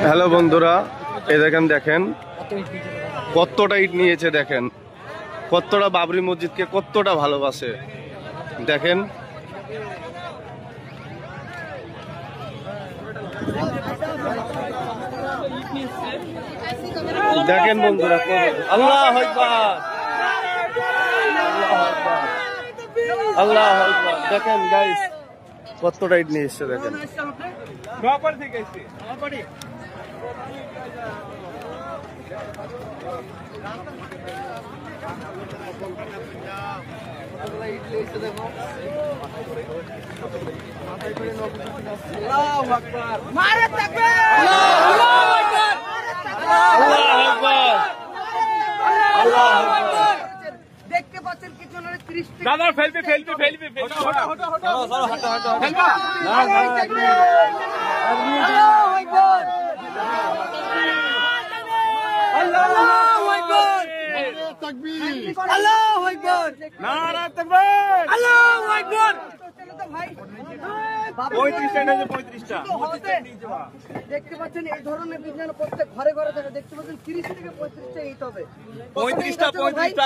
Hello বন্ধুরা, এই দেখেন কতটা ইট নিয়েছে, দেখেন কতটা বাবরি মসজিদকে কতটা ভালোবাসে। দেখেন দেখেন বন্ধুরা, আল্লাহু আকবার, আল্লাহু আকবার। দেখেন গাইস কতটা ইট নিয়ে এসছে, দেখেন দেখতে পাচ্ছেন কিছু দাদা ফেলবি দেখতে পাচ্ছেন এই ধরনের বিজ্ঞান প্রত্যেক ঘরে ঘরে থাকে। দেখতে পাচ্ছেন 30 থেকে 35টা ইট হবে। 35টা